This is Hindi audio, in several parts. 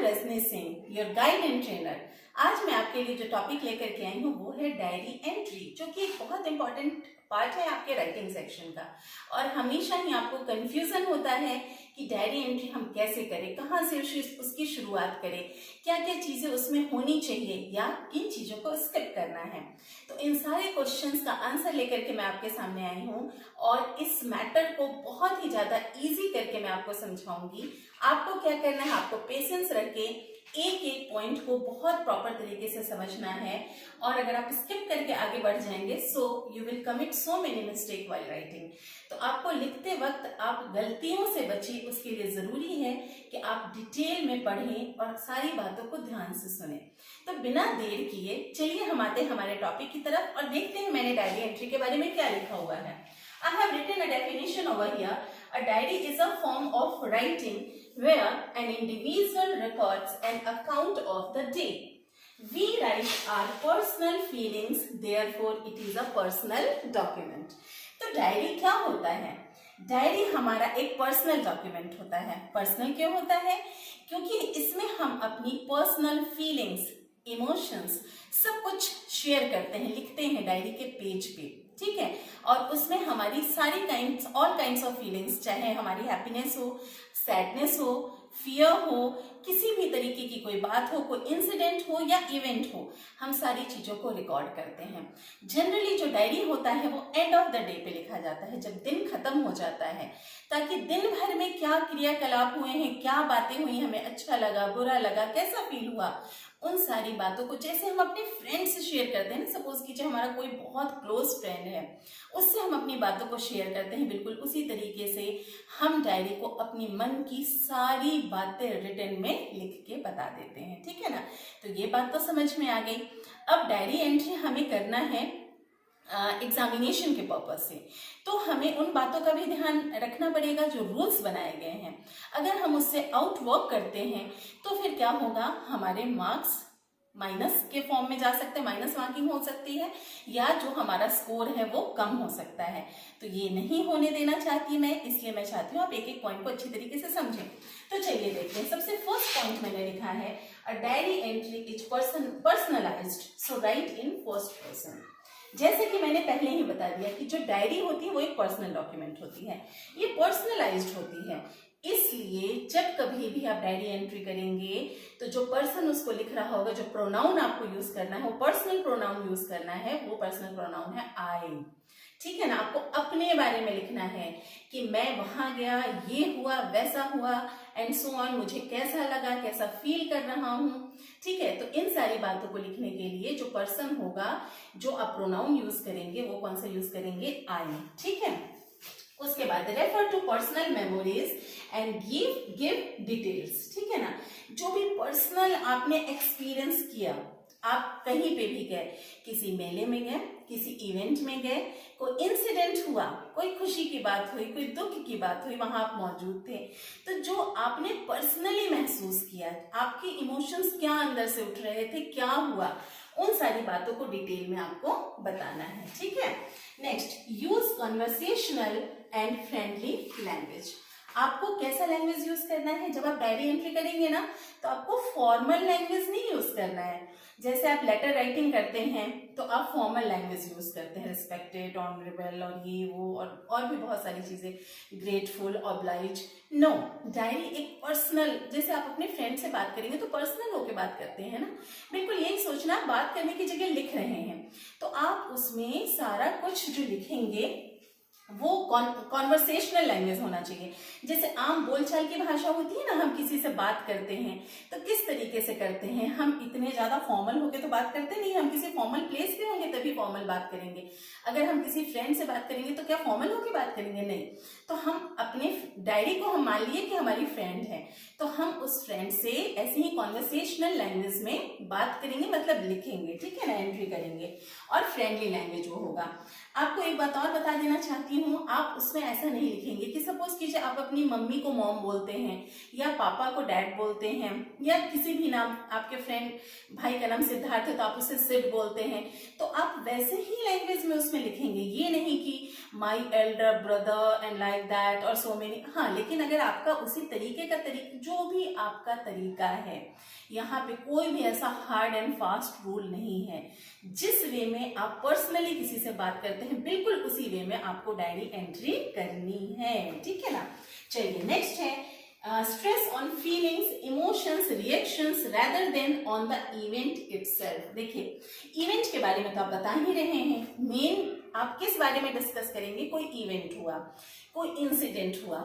Rajni Singh, your guide and trainer. आज मैं आपके लिए जो टॉपिक लेकर के आई हूँ वो है डायरी एंट्री, जो कि एक बहुत इंपॉर्टेंट पार्ट है आपके राइटिंग सेक्शन का। और हमेशा ही आपको कंफ्यूजन होता है कि डायरी एंट्री हम कैसे करें, कहाँ से उसकी शुरुआत करें, क्या क्या चीजें उसमें होनी चाहिए या किन चीजों को स्किप करना है। तो इन सारे क्वेश्चंस का आंसर लेकर के मैं आपके सामने आई हूँ और इस मैटर को बहुत ही ज्यादा इजी करके मैं आपको समझाऊंगी। आपको क्या करना है, आपको पेशेंस रख के एक एक पॉइंट को बहुत प्रॉपर तरीके से समझना है। और अगर आप स्किप करके आगे बढ़ जाएंगे so you will commit so many mistake while writing. तो आपको लिखते वक्त आप गलतियों से बचिए, उसके लिए जरूरी है कि आप डिटेल में पढ़ें और सारी बातों को ध्यान से सुने। तो बिना देर किए चलिए हम आते हैं हमारे टॉपिक की तरफ और देखते हैं मैंने डायरी एंट्री के बारे में क्या लिखा हुआ है। I have written a definition over here. A diary is a form of writing where an individual records an account of the day. We write our personal feelings, therefore it is a personal document. तो डायरी क्या होता है? डायरी हमारा एक पर्सनल डॉक्यूमेंट होता है। पर्सनल क्यों होता है? क्योंकि इसमें हम अपनी पर्सनल फीलिंग्स, इमोशंस सब कुछ शेयर करते हैं, लिखते हैं डायरी के पेज पे, ठीक है। और उसमें हमारी सारी ऑल काइंड्स ऑफ फीलिंग्स, चाहे हमारी हैप्पीनेस हो, सैडनेस हो, फियर हो, किसी भी तरीके की कोई बात हो, कोई इंसिडेंट हो या इवेंट हो, हम सारी चीजों को रिकॉर्ड करते हैं। जनरली जो डायरी होता है वो एंड ऑफ द डे पे लिखा जाता है, जब दिन खत्म हो जाता है, ताकि दिन भर में क्या क्रियाकलाप हुए हैं, क्या बातें हुई, हमें अच्छा लगा, बुरा लगा, कैसा फील हुआ, उन सारी बातों को जैसे हम अपने फ्रेंड से शेयर करते हैं ना, सपोज कीजिए हमारा कोई बहुत क्लोज फ्रेंड है, उससे हम अपनी बातों को शेयर करते हैं, बिल्कुल उसी तरीके से हम डायरी को अपनी मन की सारी बातें रिटन में लिख के बता देते हैं, ठीक है ना। तो ये बात तो समझ में आ गई। अब डायरी एंट्री हमें करना है एग्जामिनेशन के पर्पज से, तो हमें उन बातों का भी ध्यान रखना पड़ेगा जो रूल्स बनाए गए हैं। अगर हम उससे आउट वर्क करते हैं तो फिर क्या होगा, हमारे मार्क्स माइनस के फॉर्म में जा सकते हैं, माइनस मार्किंग हो सकती है, या जो हमारा स्कोर है वो कम हो सकता है। तो ये नहीं होने देना चाहती मैं, इसलिए मैं चाहती हूँ आप एक एक पॉइंट को अच्छी तरीके से समझें। तो चलिए देखते हैं। सबसे फर्स्ट पॉइंट मैंने लिखा है, a diary entry is personalised, so right in first person. जैसे कि मैंने पहले ही बता दिया कि जो डायरी होती है वो एक पर्सनल डॉक्यूमेंट होती है, ये पर्सनलाइज्ड होती है। इसलिए जब कभी भी आप डायरी एंट्री करेंगे तो जो पर्सन उसको लिख रहा होगा, जो प्रोनाउन आपको यूज करना है वो पर्सनल प्रोनाउन यूज करना है, वो पर्सनल प्रोनाउन है आई, ठीक है ना। आपको अपने बारे में लिखना है कि मैं वहां गया, ये हुआ, वैसा हुआ एंड सो ऑन, मुझे कैसा लगा, कैसा फील कर रहा हूँ, ठीक है। तो इन सारी बातों को लिखने के लिए जो पर्सन होगा, जो आप प्रोनाउन यूज करेंगे वो कौन सा यूज करेंगे, आई, ठीक है। उसके बाद refer to personal memories and give details, ठीक है ना। जो भी पर्सनल आपने एक्सपीरियंस किया, आप कहीं पे भी गए, किसी मेले में गए, किसी इवेंट में गए, कोई इंसिडेंट हुआ, कोई खुशी की बात हुई, कोई दुख की बात हुई, वहां आप मौजूद थे, तो जो आपने पर्सनली महसूस किया, आपके इमोशंस क्या अंदर से उठ रहे थे, क्या हुआ, उन सारी बातों को डिटेल में आपको बताना है, ठीक है। Next, use conversational and friendly language. आपको कैसा लैंग्वेज यूज करना है जब आप डायरी एंट्री करेंगे ना, तो आपको फॉर्मल लैंग्वेज नहीं यूज करना है। जैसे आप लेटर राइटिंग करते हैं तो आप फॉर्मल लैंग्वेज यूज करते हैं, रिस्पेक्टेड, ऑनरेबल और ये वो और भी बहुत सारी चीजें, ग्रेटफुल, ऑब्लाइज। नो, डायरी एक पर्सनल, जैसे आप अपने फ्रेंड से बात करेंगे तो पर्सनल होके बात करते हैं ना, बिल्कुल यही सोचना, बात करने की जगह लिख रहे हैं, तो आप उसमें सारा कुछ जो लिखेंगे वो कॉन्वर्सेशनल लैंग्वेज होना चाहिए। जैसे आम बोलचाल की भाषा होती है ना, हम किसी से बात करते हैं तो किस तरीके से करते हैं, हम इतने ज्यादा फॉर्मल होके तो बात करते नहीं, हम किसी फॉर्मल प्लेस पे होंगे तभी फॉर्मल बात करेंगे। अगर हम किसी फ्रेंड से बात करेंगे तो क्या फॉर्मल होके बात करेंगे, नहीं। तो हम अपने डायरी को, हम मान लिए कि हमारी फ्रेंड है, तो हम उस फ्रेंड से ऐसे ही कॉन्वर्सेशनल लैंग्वेज में बात करेंगे, मतलब लिखेंगे, ठीक है ना, एंट्री करेंगे, और फ्रेंडली लैंग्वेज वो होगा। आपको एक बात और बता देना चाहती हूँ, आप उसमें ऐसा नहीं लिखेंगे कि सपोज कीजिए आप अपनी मम्मी को मॉम बोलते हैं या पापा को डैड बोलते हैं या किसी भी नाम, आपके फ्रेंड भाई का नाम सिद्धार्थ है तो आप उसे सिड बोलते हैं, तो आप वैसे ही लैंग्वेज में उसमें लिखेंगे, ये नहीं कि my elder brother and like that और सो मेनी। हाँ, लेकिन अगर आपका उसी तरीके का जो भी आपका तरीका है, यहाँ पे कोई भी ऐसा हार्ड एंड फास्ट रूल नहीं है। जिस वे में आप पर्सनली किसी से बात करते हैं, बिल्कुल उसी वे में आपको डायरी एंट्री करनी है, ठीक है ना। चलिए नेक्स्ट है stress on feelings, emotions, reactions rather then on the event itself. देखिए, इवेंट के बारे में तो आप बता ही रहे हैं, मेन आप किस बारे में डिस्कस करेंगे, कोई इवेंट हुआ, कोई इंसिडेंट हुआ,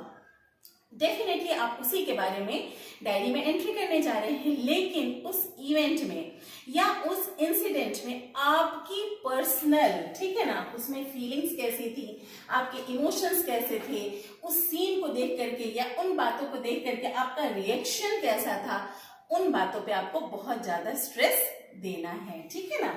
डेफिनेटली आप उसी के बारे में डायरी में एंट्री करने जा रहे हैं। लेकिन उस इवेंट में या उस इंसिडेंट में आपकी पर्सनल, ठीक है ना, उसमें फीलिंग्स कैसी थी, आपके इमोशंस कैसे थे, उस सीन को देख करके या उन बातों को देख करके आपका रिएक्शन कैसा था, उन बातों पे आपको बहुत ज्यादा स्ट्रेस देना है, ठीक है ना।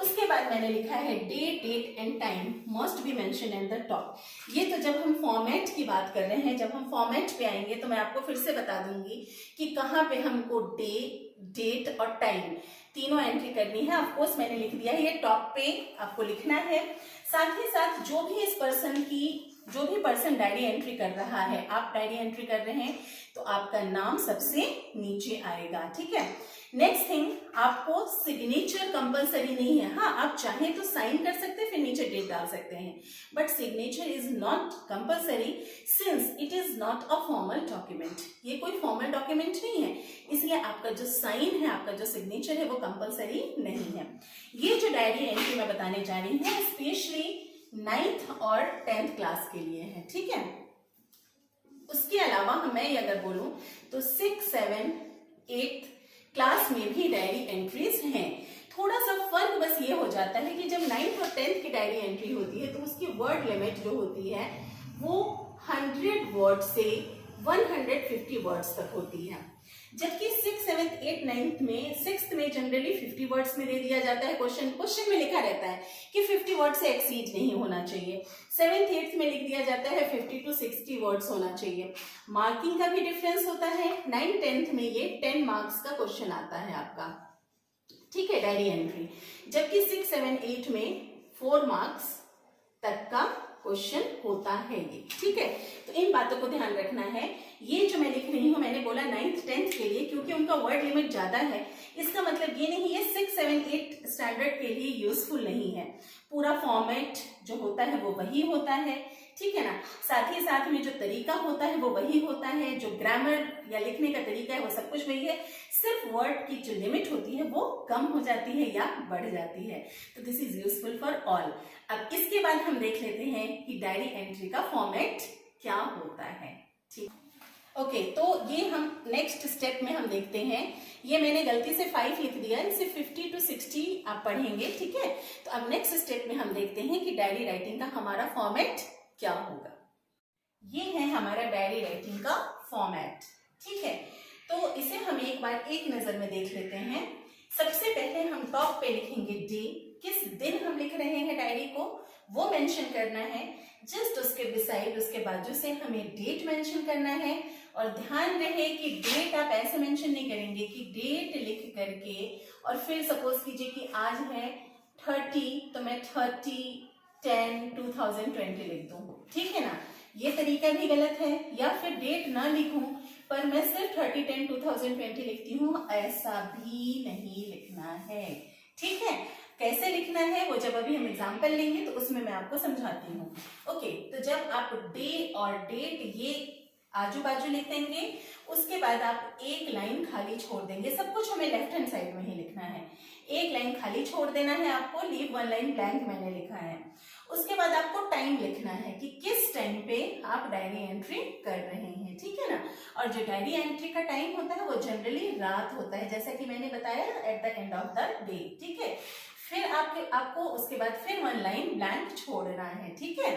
उसके बाद मैंने लिखा है date and time must be mention in the top. ये तो जब हम फॉर्मेट की बात कर रहे हैं, जब हम फॉर्मेट पे आएंगे तो मैं आपको फिर से बता दूंगी कि कहाँ पे हमको डेट और टाइम तीनों एंट्री करनी है। ऑफ कोर्स मैंने लिख दिया है, ये टॉप पे आपको लिखना है। साथ ही साथ जो भी पर्सन डायरी एंट्री कर रहा है, आप डायरी एंट्री कर रहे हैं तो आपका नाम सबसे नीचे आएगा, ठीक है। नेक्स्ट थिंग, आपको सिग्नेचर कंपलसरी नहीं है। हाँ, आप चाहें तो साइन कर सकते हैं, फिर नीचे डेट डाल सकते हैं, but signature is not compulsory since it is not a formal document. ये कोई फॉर्मल डॉक्यूमेंट नहीं है, इसलिए आपका जो साइन है, आपका जो सिग्नेचर है वो कंपलसरी नहीं है। ये जो डायरी एंट्री मैं बताने जा रही हूँ स्पेशली 9th और 10th क्लास के लिए है, ठीक है। उसके अलावा मैं अगर बोलूं तो 6, 7, 8 क्लास में भी डायरी एंट्रीज हैं। थोड़ा सा फर्क बस ये हो जाता है कि जब 9th और 10th की डायरी एंट्री होती है तो उसकी वर्ड लिमिट जो होती है वो 100 वर्ड से 150 वर्ड्स तक होती है, जबकि 6, 7, 8, 9th में 6th में जनरली 50 वर्ड्स में दे दिया जाता है। क्वेश्चन में लिखा रहता है कि 50 वर्ड से एक्सीड नहीं होना चाहिए। 7th, 8th में लिख दिया जाता है 50 to 60 वर्ड्स होना चाहिए। मार्किंग का भी डिफरेंस होता है। 9, 10th में ये 10 मार्क्स का क्वेश्चन आता है आपका, ठीक है, डायरी एंट्री, जबकि 6, 7, 8 में 4 मार्क्स तक का क्वेश्चन होता है ये, ठीक है। तो इन बातों को ध्यान रखना है। ये जो मैं लिख रही हूँ, मैंने बोला 9th, 10th के लिए, क्योंकि उनका वर्ड लिमिट ज्यादा है। इसका मतलब ये नहीं है 6, 7, 8 स्टैंडर्ड के लिए यूजफुल नहीं है। पूरा फॉर्मेट जो होता है वो वही होता है, ठीक है ना। साथ ही साथ में जो तरीका होता है वो वही होता है, जो ग्रामर या लिखने का तरीका है वो सब कुछ वही है। सिर्फ वर्ड की जो लिमिट होती है वो कम हो जाती है या बढ़ जाती है। तो this is useful for all. अब इसके बाद हम देख लेते हैं कि डायरी एंट्री का फॉर्मेट क्या होता है, ठीक। ओके, तो ये हम नेक्स्ट स्टेप में हम देखते हैं। ये मैंने गलती से 5 लिख दिया, इसे 50 to 60 आप पढ़ेंगे, ठीक है। तो अब नेक्स्ट स्टेप में हम देखते हैं कि डायरी राइटिंग का हमारा फॉर्मेट क्या होगा। ये है हमारा डायरी राइटिंग का फॉर्मेट, ठीक है। तो इसे हम एक बार एक नजर में देख लेते हैं। सबसे पहले हम टॉप पे लिखेंगे डे, किस दिन हम लिख रहे हैं डायरी को वो मेंशन करना है। जस्ट उसके बिसाइड, उसके बाजू से हमें डेट मेंशन करना है। और ध्यान रहे कि डेट आप ऐसे मेंशन नहीं करेंगे कि डेट लिख करके और फिर सपोज कीजिए कि आज है 30, तो मैं 30/10/2020 लिख दूं, ठीक है ना। ये तरीका भी गलत है। या फिर डेट ना लिखूं पर मैं सिर्फ 30/10/2020 लिखती हूँ, ऐसा भी नहीं लिखना है, ठीक है। कैसे लिखना है वो जब अभी हम एग्जाम्पल लेंगे तो उसमें मैं आपको समझाती हूँ। ओके, तो जब आप डे और डेट ये आजू बाजू लिख देंगे, उसके बाद आप एक लाइन खाली छोड़ देंगे। सब कुछ हमें लेफ्ट हैंड साइड में ही लिखना है। एक लाइन खाली छोड़ देना है आपको, लीव 1 लाइन ब्लैंक मैंने लिखा है। उसके बाद आपको टाइम लिखना है कि किस टाइम पे आप डायरी एंट्री कर रहे हैं, ठीक है ना। और जो डायरी एंट्री का टाइम होता है वो जनरली रात होता है, जैसा कि मैंने बताया at the end of the day, ठीक है। फिर आपको उसके बाद फिर 1 लाइन ब्लैंक छोड़ना है, ठीक है।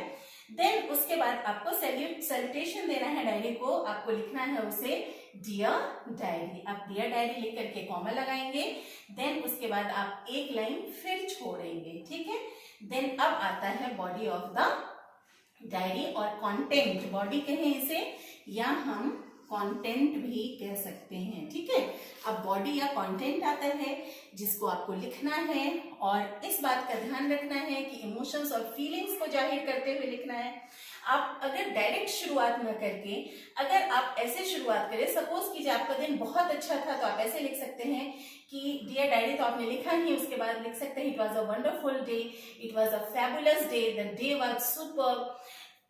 देन उसके बाद आपको सैल्यूटेशन देना है डायरी को। आपको लिखना है उसे डियर डायरी। आप डियर डायरी लिख करके कॉमा लगाएंगे। देन उसके बाद आप एक लाइन फिर छोड़ेंगे, ठीक है। देन अब आता है बॉडी ऑफ द डायरी और कंटेंट। बॉडी कहें इसे या हम कंटेंट भी कह सकते हैं, ठीक है। अब बॉडी या कंटेंट आता है जिसको आपको लिखना है, और इस बात का ध्यान रखना है कि इमोशंस और फीलिंग्स को जाहिर करते हुए लिखना है। आप अगर डायरेक्ट शुरुआत न करके अगर आप ऐसे शुरुआत करें, सपोज कीजिए आपका दिन बहुत अच्छा था, तो आप ऐसे लिख सकते हैं कि डियर डायरी तो आपने लिखा ही, उसके बाद लिख सकते हैं it was a wonderful day, it was a fabulous day, the day was super.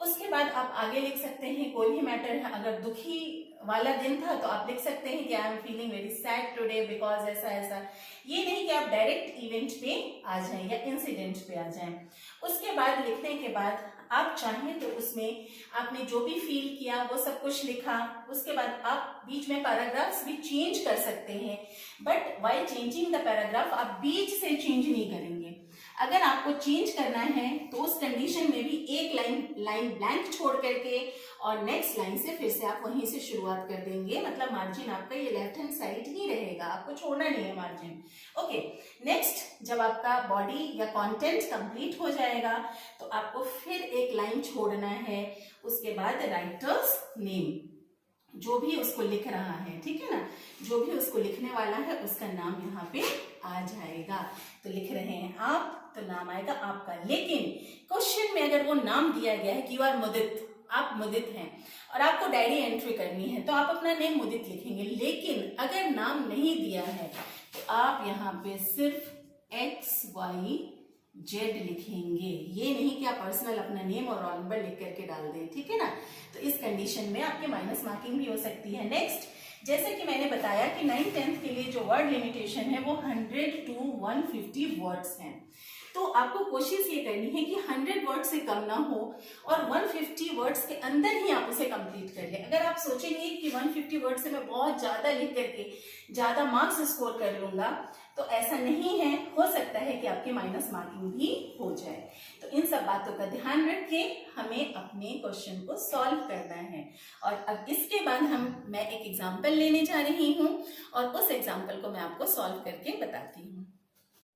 उसके बाद आप आगे लिख सकते हैं कोई भी मैटर है, अगर दुखी वाला दिन था तो आप लिख सकते हैं कि I am feeling very sad today because ऐसा ऐसा। ये नहीं कि आप डायरेक्ट इवेंट पे आ जाएं या इंसिडेंट पे आ जाएं। उसके बाद लिखने के बाद आप चाहें तो उसमें आपने जो भी फील किया वो सब कुछ लिखा। उसके बाद आप बीच में पैराग्राफ्स भी चेंज कर सकते हैं, but while changing the paragraph आप बीच से चेंज नहीं करेंगे। अगर आपको चेंज करना है तो उस कंडीशन में भी एक लाइन ब्लैंक छोड़ करके और नेक्स्ट लाइन से फिर से आप वहीं से शुरुआत कर देंगे। मतलब मार्जिन आपका ये लेफ्ट हैंड साइड ही रहेगा, आपको छोड़ना नहीं है मार्जिन। ओके, नेक्स्ट जब आपका बॉडी या कंटेंट कंप्लीट हो जाएगा तो आपको फिर एक लाइन छोड़ना है। उसके बाद राइटर्स नेम, जो भी उसको लिख रहा है, ठीक है ना, जो भी उसको लिखने वाला है उसका नाम यहाँ पे आ जाएगा। तो लिख रहे हैं आप तो नाम आएगा आपका। लेकिन क्वेश्चन में अगर वो नाम दिया गया है कि यू आर मुदित, आप मुदित हैं और आपको डायरी एंट्री करनी है तो आप अपना नेम मुदित लिखेंगे। लेकिन अगर नाम नहीं दिया है तो आप यहाँ पे सिर्फ XYZ लिखेंगे। ये नहीं कि आप पर्सनल अपना नेम और रोल नंबर लिख करके डाल दें, ठीक है ना। तो इस कंडीशन में आपकी माइनस मार्किंग भी हो सकती है। नेक्स्ट, जैसे कि मैंने बताया कि 9th 10th के लिए जो वर्ड लिमिटेशन है वो 100 to 150 वर्ड्स हैं। तो आपको कोशिश ये करनी है कि 100 वर्ड से कम ना हो और 150 वर्ड्स के अंदर ही आप उसे कंप्लीट कर लें। अगर आप सोचेंगे कि 150 वर्ड से मैं बहुत ज्यादा लिख करके ज्यादा मार्क्स स्कोर कर लूंगा तो ऐसा नहीं है, हो सकता है कि आपकी माइनस मार्किंग भी हो जाए। तो इन सब बातों का ध्यान रख के हमें अपने क्वेश्चन को सॉल्व करना है। और अब इसके बाद मैं एक एग्जाम्पल लेने जा रही हूँ और उस एग्जाम्पल को मैं आपको सॉल्व करके बताती हूँ।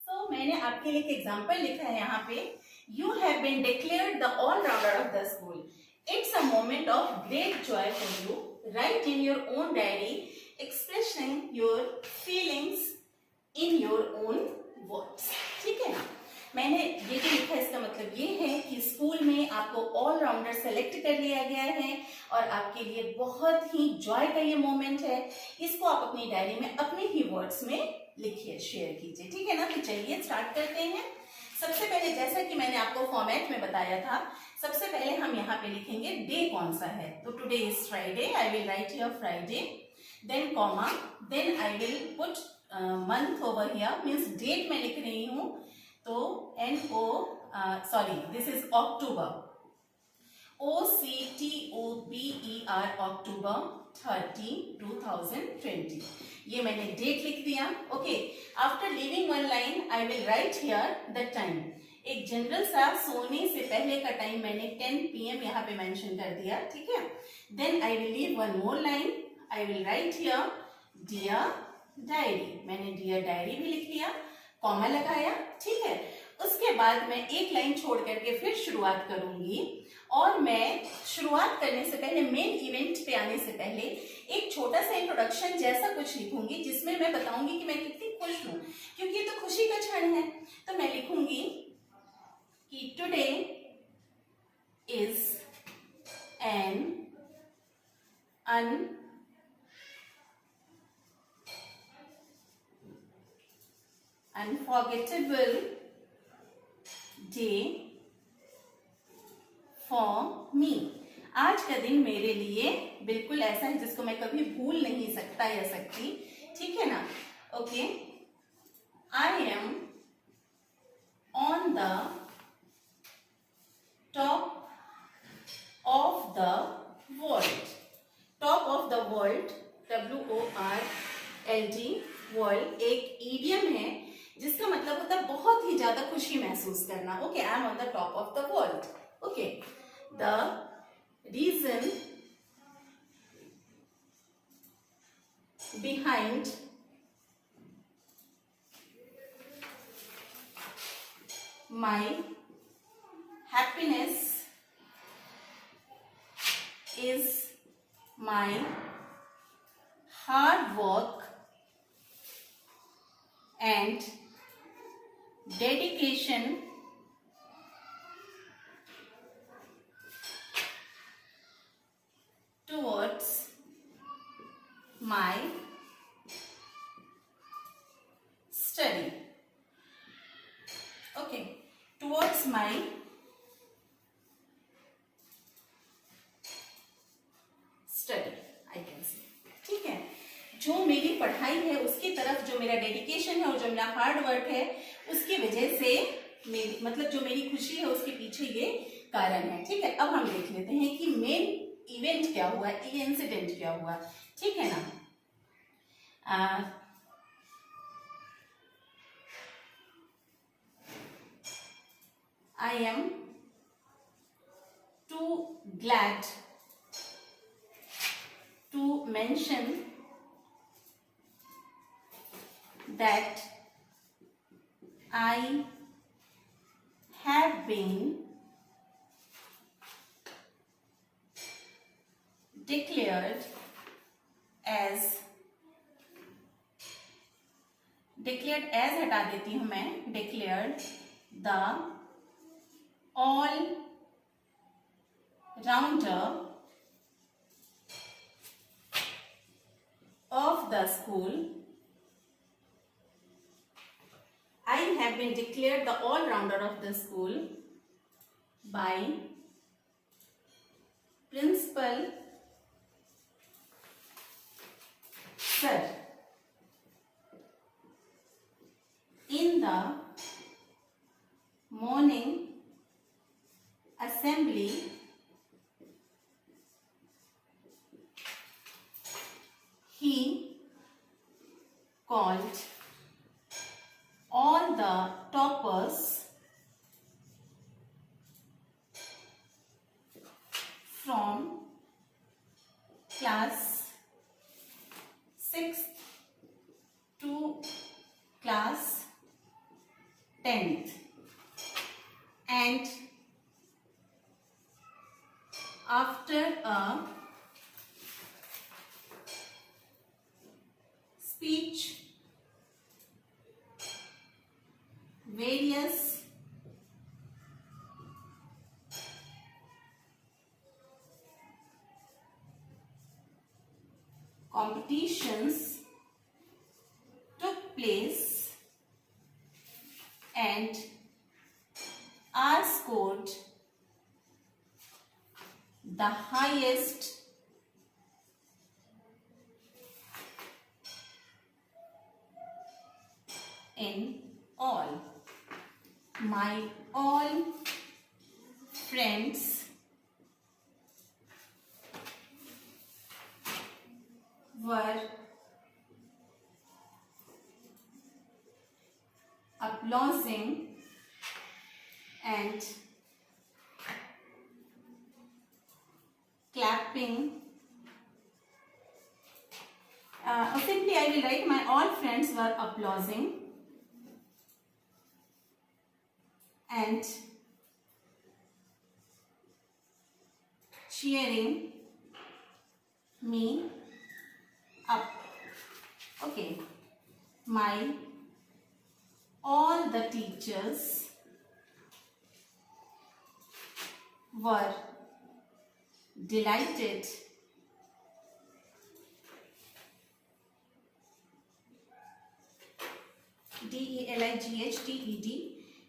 तो मैंने आपके लिए एक एग्जाम्पल लिखा है यहाँ पे, you have been declared the allrounder of the school, it's a moment of great joy for you, write in your own diary expressing your feelings in your own words. ठीक है ना, मैंने ये जो लिखा है इसका मतलब ये है कि स्कूल में आपको ऑलराउंडर सेलेक्ट कर लिया गया है और आपके लिए बहुत ही जॉय का ये मोमेंट है। इसको आप अपनी डायरी में अपने ही वर्ड्स में लिखिए, शेयर कीजिए, ठीक है ना। तो चलिए स्टार्ट करते हैं। सबसे पहले जैसा कि मैंने आपको फॉर्मेट में बताया था, सबसे पहले हम यहाँ पे लिखेंगे डे कौन सा है। तो today is Friday, I will write here Friday, then comma, then I will put month over here, means date मैं लिख रही हूँ तो this is October, OCTOBER, October 30, 2020। ये मैंने डेट लिख दिया। Okay, after leaving one line I will write here the time. एक जनरल सा सोने से पहले का टाइम मैंने 10 PM यहाँ पे मेंशन कर दिया, ठीक है। Then I will leave one more line, I will write here dear diary, मैंने डियर डायरी भी लिख लिया, कॉमा लगाया, ठीक है। उसके बाद मैं एक लाइन छोड़ करके फिर शुरुआत करूंगी और मैं शुरुआत करने से पहले, मेन इवेंट पे आने से पहले एक छोटा सा इंट्रोडक्शन जैसा कुछ लिखूंगी जिसमें मैं बताऊंगी कि मैं कितनी खुश हूं, क्योंकि ये तो खुशी का क्षण है। तो मैं लिखूंगी कि today is an unforgettable day for me। आज का दिन मेरे लिए बिल्कुल ऐसा है जिसको मैं कभी भूल नहीं सकता या सकती, ठीक है ना। Okay, I am on the top of the world. Top of the world, WORLD, world एक इडियम है जिसका मतलब होता है बहुत ही ज्यादा खुशी महसूस करना। Okay, I am on the top of the world. Okay, the reason behind my happiness is my hard work and dedication towards my study. Okay, towards my study I can say. ठीक है, जो मेरी पढ़ाई है उसकी तरफ जो मेरा डेडिकेशन है और जो मेरा हार्ड वर्क है उसकी वजह से मेरी मतलब जो मेरी खुशी है उसके पीछे ये कारण है. ठीक है, अब हम देख लेते हैं कि मेन इवेंट क्या हुआ, ये इंसिडेंट क्या हुआ. ठीक है ना. I am too glad to mention that I have been declared as हटा देती हूं मैं, declared the all rounder of the school. I have been declared the all rounder of the school by Principal Sir in the morning assembly. He called all the toppers from class 6th to class 10th, and after a speech, various competitions took place and are scored the highest in all. My all friends were applauding and clapping. Simply I will write my all friends were applauding and cheering me up. Okay, my all the teachers were delighted D-E-L-I-G-H-T-E-D,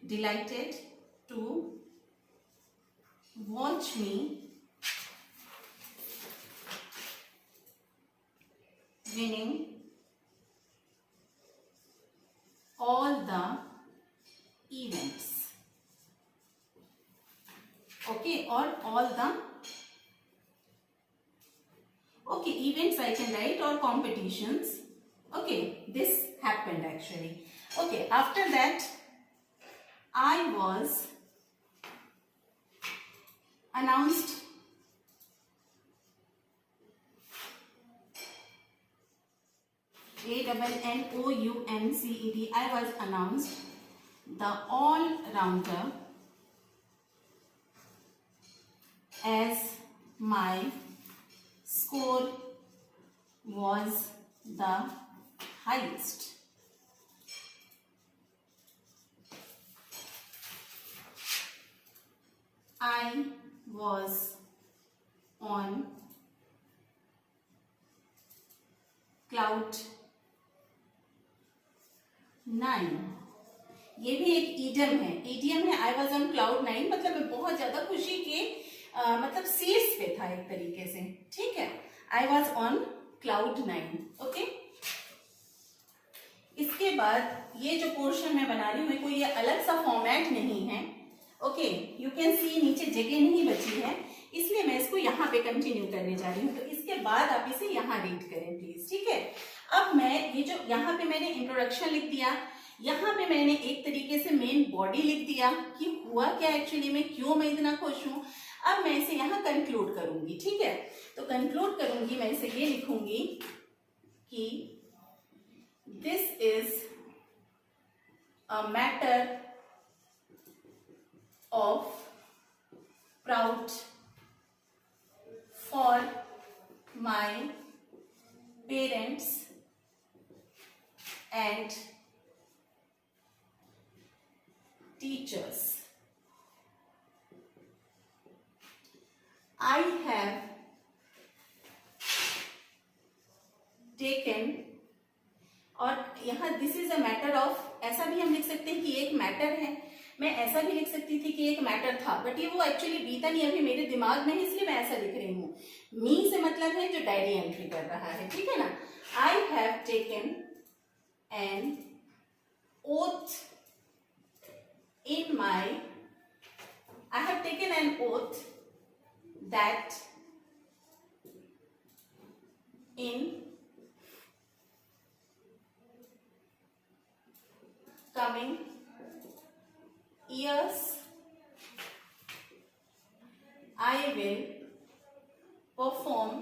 delighted to watch me winning all the events. Okay, or all the events I can write, or competitions. Okay, this happened actually. Okay, after that I was announced ANNOUNCED. I was announced the all-rounder as my score was the highest. I was on cloud 9. ये भी एक ईडियम है. आई वॉज ऑन क्लाउड 9, मतलब मैं बहुत ज्यादा खुशी के मतलब शीर्ष पे था एक तरीके से. ठीक है, I was on cloud 9. Okay, इसके बाद ये जो पोर्शन मैं बना रही हूँ कोई ये अलग सा फॉर्मेट नहीं है. ओके, यू कैन सी नीचे जगह नहीं बची है, इसलिए मैं इसको यहाँ पे कंटिन्यू करने जा रही हूँ. तो इसके बाद आप इसे यहाँ रीड करें प्लीज. ठीक है, अब मैं ये जो यहाँ पे मैंने इंट्रोडक्शन लिख दिया, यहाँ पे मैंने एक तरीके से मेन बॉडी लिख दिया कि हुआ क्या एक्चुअली में, क्यों मैं इतना खुश हूँ. अब मैं इसे यहाँ कंक्लूड करूंगी. ठीक है, तो कंक्लूड करूंगी, मैं इसे ये लिखूंगी कि this is a matter of proud for my parents and teachers. I have taken, और यहाँ this is a matter of, ऐसा भी हम लिख सकते हैं कि एक मैटर है. मैं ऐसा भी लिख सकती थी कि एक मैटर था, बट ये वो एक्चुअली बीता नहीं अभी मेरे दिमाग में, इसलिए मैं ऐसा लिख रही हूँ. मी से मतलब है जो डायरी एंट्री कर रहा है. ठीक है ना. I have taken N oath I have taken an oath that in coming years I will perform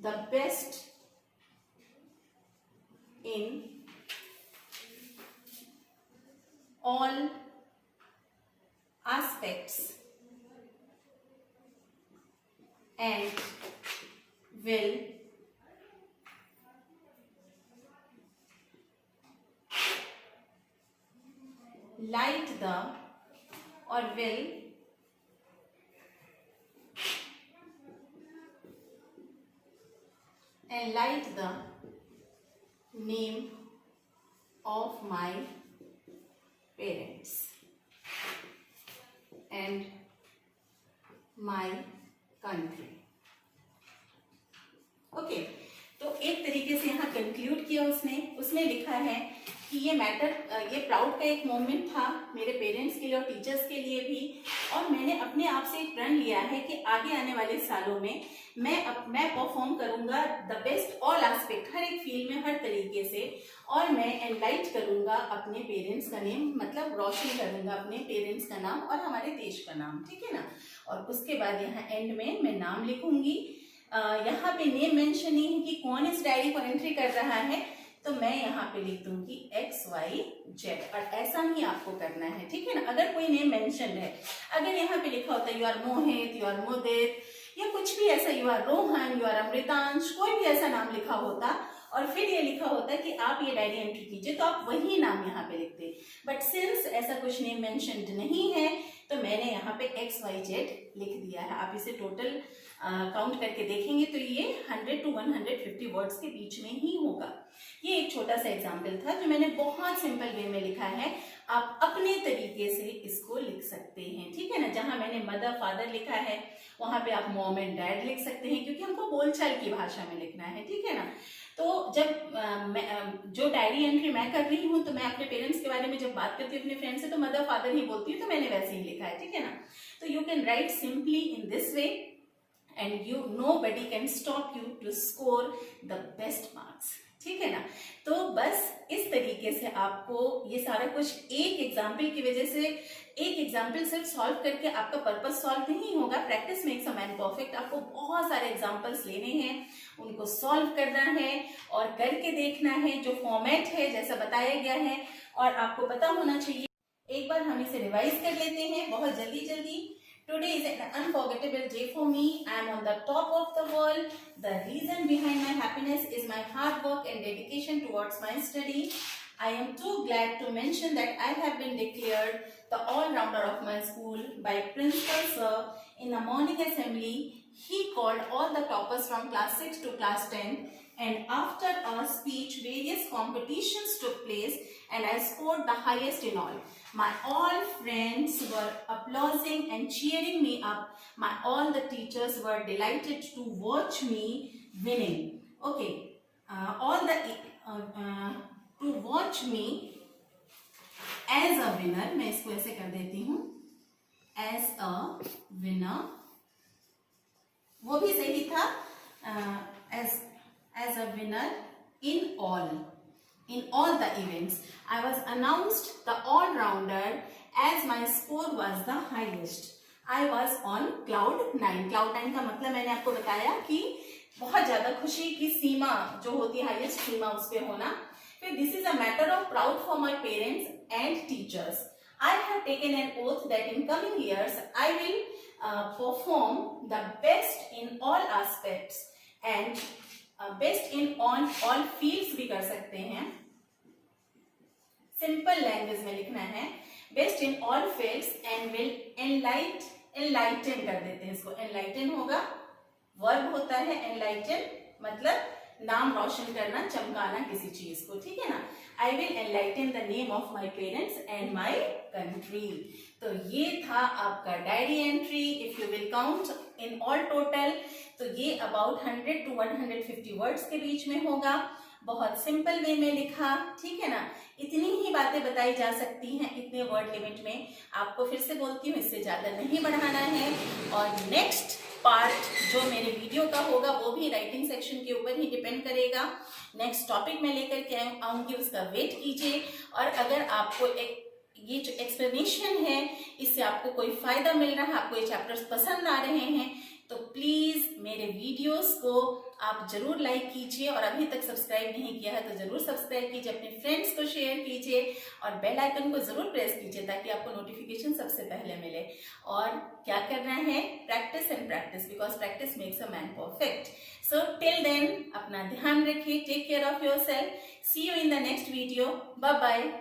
the best in all aspects and will light the name of my parents and my country. Okay, तो एक तरीके से यहाँ कंक्लूड किया उसने लिखा है कि ये मैटर, ये प्राउड का एक मोमेंट था मेरे पेरेंट्स के लिए और टीचर्स के लिए भी, और मैंने अपने आप से एक प्रण लिया है कि आगे आने वाले सालों में मैं परफॉर्म करूंगा द बेस्ट ऑल एस्पेक्ट, हर एक फील्ड में हर तरीके से, और मैं एनलाइट करूंगा अपने पेरेंट्स का नेम, मतलब रोशन करूंगा अपने पेरेंट्स का नाम और हमारे देश का नाम. ठीक है ना. और उसके बाद यहाँ एंड में मैं नाम लिखूंगी. यहाँ पे नेम मेंशन नहीं है कि कौन इस डायरी को एंट्री कर रहा है, तो मैं यहाँ पे लिख दूंगी XYZ, और ऐसा ही आपको करना है. ठीक है ना. अगर कोई नेम मेंशन है, अगर यहाँ पे लिखा होता है you are Mohit, you are Mudit, या कुछ भी ऐसा, you are Rohan, you are Amritansh, कोई भी ऐसा नाम लिखा होता और फिर ये लिखा होता कि आप ये डायरी एंट्री कीजिए, तो आप वही नाम यहाँ पे लिखते. बट सिंस ऐसा कुछ नेम मेंशन्ड नहीं है, तो मैंने यहाँ पे XYZ लिख दिया है. आप इसे टोटल काउंट करके देखेंगे तो ये 100 to 150 वर्ड्स के बीच में ही होगा. ये एक छोटा सा एग्जाम्पल था जो मैंने बहुत सिंपल वे में लिखा है. आप अपने तरीके से इसको लिख सकते हैं. ठीक है ना. जहां मैंने मदर फादर लिखा है वहां पे आप मॉम एंड डैड लिख सकते हैं, क्योंकि हमको बोलचाल की भाषा में लिखना है. ठीक है ना. तो जब जो डायरी एंट्री मैं कर रही हूँ, तो मैं अपने पेरेंट्स के बारे में जब बात करती हूँ अपने फ्रेंड से, तो मदर फादर ही बोलती हूँ, तो मैंने वैसे ही लिखा है. ठीक है ना. तो you can write simply in this way and nobody can stop you to score the best marks. ठीक है ना. तो बस इस तरीके से आपको ये सारा कुछ एक एग्जाम्पल की वजह से, एक एग्जाम्पल सिर्फ सॉल्व करके आपका पर्पस सॉल्व नहीं होगा. Practice makes a man perfect. आपको बहुत सारे एग्जाम्पल्स लेने हैं, उनको सॉल्व करना है और करके देखना है. जो फॉर्मेट है जैसा बताया गया है, और आपको पता होना चाहिए एक बार हम इसे रिवाइज कर लेते हैं बहुत जल्दी जल्दी। Today is an unforgettable day for me. I am on the top of the world. The reason behind my happiness is my hard work and dedication towards my study. I am too glad to mention that I have been declared the all-rounder of my school by Principal Sir in the morning assembly. He called all the toppers from class 6 to class 10, and after a speech, various competitions took place, and I scored the highest in all. My all friends were applauding and cheering me up. My all the teachers were delighted to watch me winning. Okay, to watch me as a winner. मैं इसको ऐसे कर देती हूँ, as a winner. वो भी सही था, as a winner in all the events. I was announced the all-rounder as my score was the highest. I was on cloud 9. Cloud 9 का मतलब मैंने आपको बताया कि बहुत ज्यादा खुशी की सीमा जो होती है, हाईएस्ट सीमा उस पे होना. फिर this is a matter of proud for my parents and teachers. I have taken an oath that in coming years I will perform the best in all aspects and best in on all fields भी कर सकते हैं. सिंपल लैंग्वेज में लिखना है, best in all fields and will enlighten कर देते हैं इसको. एनलाइटन होगा, वर्ब होता है एनलाइटन, मतलब नाम रोशन करना, चमकाना किसी चीज को, ठीक है ना. I will enlighten the name of my parents and my country. तो ये था आपका diary entry. If you will count in all total तो ये अबाउट 100 to 150 वर्ड्स के बीच में होगा. बहुत सिंपल वे में लिखा, ठीक है ना. इतनी ही बातें बताई जा सकती हैं इतने वर्ड लिमिट में. आपको फिर से बोलती हूँ, इससे ज्यादा नहीं बढ़ाना है. और नेक्स्ट पार्ट जो मेरे वीडियो का होगा वो भी राइटिंग सेक्शन के ऊपर ही डिपेंड करेगा. नेक्स्ट टॉपिक में लेकर के आऊंगी, उसका वेट कीजिए. और अगर आपको ये जो एक्सप्लेनेशन है इससे आपको कोई फायदा मिल रहा है, आपको ये चैप्टर्स पसंद आ रहे हैं, तो प्लीज मेरे वीडियोस को आप जरूर लाइक कीजिए. और अभी तक सब्सक्राइब नहीं किया है तो जरूर सब्सक्राइब कीजिए, अपने फ्रेंड्स को शेयर कीजिए और बेल आइकन को जरूर प्रेस कीजिए ताकि आपको नोटिफिकेशन सबसे पहले मिले. और क्या करना है, practice and practice, because practice makes a man perfect. So till then अपना ध्यान रखिए. Take care of yourself. See you in the next video. Bye bye.